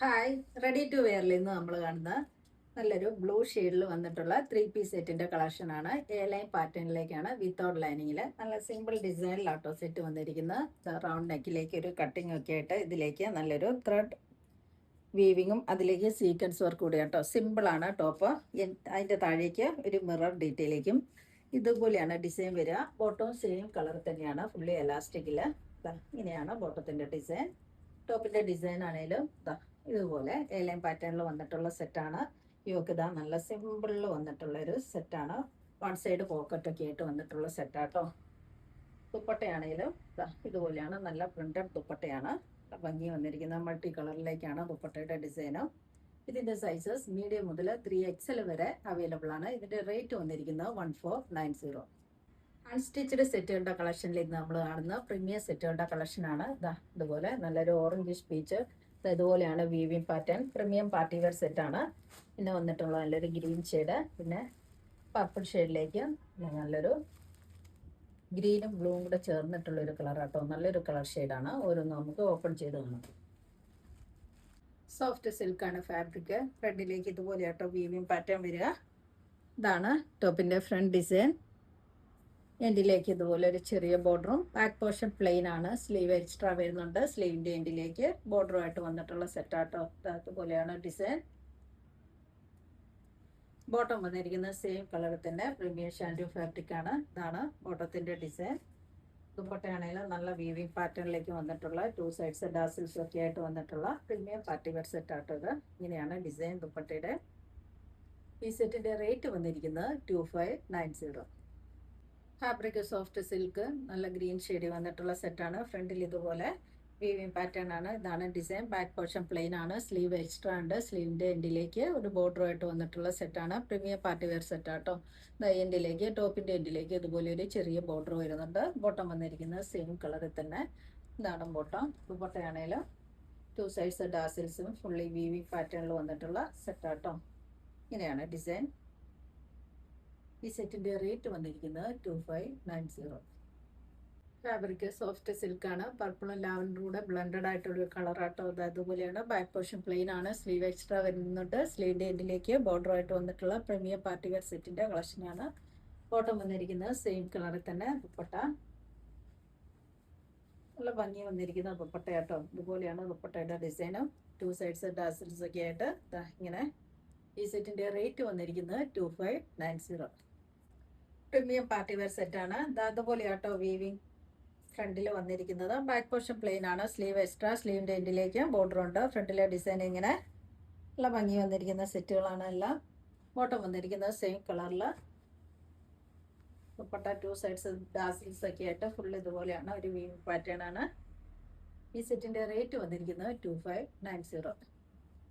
Hi, ready to വെയറിൽ ഇന്ന് നമ്മൾ കാണുന്ന നല്ലൊരു ബ്ലൂ ഷെയ്ഡിൽ വന്നിട്ടുള്ള 3 പീസ് സെറ്റിന്റെ കളക്ഷനാണ്. എ ലൈൻ പാറ്റേണിലേക്കാണ് വിത്തൗട്ട് ലൈനിങ്ങിൽ നല്ല സിമ്പിൾ ഡിസൈനിലാട്ടോ സെറ്റ് വന്നിരിക്കുന്നത്. റൗണ്ട് നെക്കിലേക്ക് ഒരു കട്ടിംഗ് ഒക്കെ ആയിട്ട് ഇതിലേക്ക് നല്ലൊരു ത്രെഡ് വീവിങ്ങും അതിലേക്ക് സീക്വൻസ് വർക്ക് കൂടി കേട്ടോ. സിമ്പിളാണ് ടോപ്പ്. അതിൻ്റെ താഴേക്ക് ഒരു മിറർ ഡീറ്റെയിലേക്കും ഇതുപോലെയാണ് ഡിസൈൻ വരിക. ബോട്ടവും സെയിം കളർ തന്നെയാണ്, ഫുള്ളി എലാസ്റ്റിക്കിൽ. ഇങ്ങനെയാണ് ബോട്ടത്തിൻ്റെ ഡിസൈൻ. ടോപ്പിൻ്റെ ഡിസൈൻ ആണെങ്കിലും ഇതുപോലെ എ ലൈൻ പാറ്റേണിൽ വന്നിട്ടുള്ള സെറ്റാണ്. യോക്കിത നല്ല സിമ്പിളിൽ വന്നിട്ടുള്ള ഒരു സെറ്റാണ്. വൺ സൈഡ് പോക്കറ്റൊക്കെ ആയിട്ട് വന്നിട്ടുള്ള സെറ്റാട്ടോ. ദുപ്പട്ടയാണെങ്കിലും ഇതുപോലെയാണ്, നല്ല പ്രിന്റഡ് ദുപ്പട്ടയാണ്. ഭംഗി വന്നിരിക്കുന്ന മൾട്ടി കളറിലേക്കാണ് ദുപ്പട്ടയുടെ ഡിസൈനും. ഇതിൻ്റെ സൈസസ് മീഡിയം മുതൽ 3XL വരെ അവൈലബിൾ ആണ്. ഇതിൻ്റെ റേറ്റ് വന്നിരിക്കുന്നത് 1490. അൺസ്റ്റിച്ചഡ് സെറ്റുകളുടെ കളക്ഷനിൽ ഇന്ന് നമ്മൾ കാണുന്ന പ്രീമിയം സെറ്റുകളുടെ കളക്ഷനാണ്. ഇതുപോലെ നല്ലൊരു ഓറഞ്ചിഷ് പീച്ച്, ഇതുപോലെയാണ് weaving pattern. Premium party wear സെറ്റാണ്. പിന്നെ വന്നിട്ടുള്ള നല്ലൊരു ഗ്രീൻ ഷെയ്ഡ്, പിന്നെ പർപ്പിൾ ഷെയ്ഡിലേക്ക് നല്ലൊരു ഗ്രീനും ബ്ലൂവും കൂടെ ചേർന്നിട്ടുള്ളൊരു കളറാട്ടോ. നല്ലൊരു കളർ ഷെയ്ഡാണ്. ഓരോന്നും നമുക്ക് ഓപ്പൺ ചെയ്ത് കാണാം. സോഫ്റ്റ് സിൽക്കാണ് ഫാബ്രിക്. ഫ്രണ്ടിലേക്ക് ഇതുപോലെയാട്ടോ വീവിങ് പാറ്റേൺ വരിക. ഇതാണ് ടോപ്പിൻ്റെ ഫ്രണ്ട് ഡിസൈൻ. എൻഡിലേക്ക് ഇതുപോലെ ഒരു ചെറിയ ബോർഡറും, ബാക്ക് പോർഷൻ പ്ലെയിൻ ആണ്. സ്ലീവ് എക്സ്ട്രാ വരുന്നുണ്ട്. സ്ലീവിൻ്റെ എൻഡിലേക്ക് ബോർഡറുമായിട്ട് വന്നിട്ടുള്ള സെറ്റാട്ടോ. അതുപോലെയാണ് ഡിസൈൻ. ബോട്ടം വന്നിരിക്കുന്നത് സെയിം കളറിൽ തന്നെ പ്രീമിയം ഷാൻഡു ഫാബ്രിക് ആണ്. ഇതാണ് ബോട്ടത്തിൻ്റെ ഡിസൈൻ. ദുപ്പട്ടയാണെങ്കിലും നല്ല വീവിങ് പാറ്റേണിലേക്ക് വന്നിട്ടുള്ള 2 സൈഡ്സ് ഡാസിൽസ് ഒക്കെ ആയിട്ട് വന്നിട്ടുള്ള പ്രീമിയം പാർട്ടി വെയർ സെറ്റാട്ടോ ഇത്. ഇങ്ങനെയാണ് ഡിസൈൻ ദുപ്പട്ടയുടെ. ഈ സെറ്റിൻ്റെ റേറ്റ് വന്നിരിക്കുന്നത് 2590. ഫാബ്രിക് സോഫ്റ്റ് സിൽക്ക്, നല്ല ഗ്രീൻ ഷെയ്ഡ് വന്നിട്ടുള്ള സെറ്റാണ്. ഫ്രണ്ടിൽ ഇതുപോലെ വീവിങ് പാറ്റേൺ ആണ്. ഇതാണ് ഡിസൈൻ. ബാക്ക് പോർഷൻ പ്ലെയിൻ ആണ്. സ്ലീവ് എക്സ്ട്രാ ഉണ്ട്. സ്ലീവിൻ്റെ എൻഡിലേക്ക് ഒരു ബോർഡറുമായിട്ട് വന്നിട്ടുള്ള സെറ്റാണ്. പ്രീമിയം പാർട്ടി വെയർ സെറ്റാട്ടോ. എൻഡിലേക്ക്, ടോപ്പിൻ്റെ എൻഡിലേക്ക് ഇതുപോലെ ഒരു ചെറിയ ബോർഡർ വരുന്നുണ്ട്. ബോട്ടം വന്നിരിക്കുന്നത് സെയിം കളറിൽ തന്നെ. ഇതാണ് ബോട്ടം. ദുപ്പട്ടയാണേലും 2 സൈഡ്സ് ഡാസിൽസും ഫുള്ളി വീവിങ് പാറ്റേണിൽ വന്നിട്ടുള്ള സെറ്റാട്ടോ. ഇങ്ങനെയാണ് ഡിസൈൻ. ഈ സെറ്റിൻ്റെ റേറ്റ് വന്നിരിക്കുന്നത് 2590. Fabric soft സിൽക്കാണ്. പർപ്പിളും ലാവൻഡറും കൂടെ ബ്ലെൻഡഡ് ആയിട്ടുള്ള കളറാട്ടോ. അതുപോലെയാണ്. ബാക്ക് പോർഷൻ പ്ലെയിൻ ആണ്. സ്ലീവ് എക്സ്ട്രാ വരുന്നുണ്ട്. സ്ലീവിൻ്റെ എൻഡിലേക്ക് ബോർഡറുമായിട്ട് വന്നിട്ടുള്ള പ്രീമിയം പാർട്ടി വെയർ സെറ്റിൻ്റെ കളക്ഷനാണ്. ബോട്ടം വന്നിരിക്കുന്നത് സെയിം കളറിൽ തന്നെ. ദുപ്പട്ട നല്ല ഭംഗി വന്നിരിക്കുന്ന ദുപ്പട്ടയാട്ടോ. ഇതുപോലെയാണ് ദുപ്പട്ടയുടെ ഡിസൈനും. 2 സൈഡ്സ് ഡാസിൽസ് ഒക്കെ ആയിട്ട് ഇങ്ങനെ. ഈ സെറ്റിൻ്റെ റേറ്റ് വന്നിരിക്കുന്നത് 2590. പ്രീമിയം പാർട്ടി വെയർ സെറ്റാണ്. അതുപോലെയാട്ടോ വീവിങ് ഫ്രണ്ടിൽ വന്നിരിക്കുന്നത്. ബാക്ക് പോർഷൻ പ്ലെയിൻ ആണ്. സ്ലീവ് എക്സ്ട്രാ, സ്ലീവിൻ്റെ എൻഡിലേക്ക് ബോർഡർ ഉണ്ട്. ഫ്രണ്ടിലെ ഡിസൈൻ ഇങ്ങനെ നല്ല ഭംഗി വന്നിരിക്കുന്ന സെറ്റുകളാണ് എല്ലാം. ബോട്ടം വന്നിരിക്കുന്നത് സെയിം കളറിൽ. ദുപ്പട്ട 2 സൈഡ്സ് ഡാസിൽസ് ഒക്കെ ആയിട്ട് ഫുൾ ഇതുപോലെയാണ് ഒരു വീവിങ് പാറ്റേൺ ആണ്. ഈ സെറ്റിൻ്റെ റേറ്റ് വന്നിരിക്കുന്നത് 2590.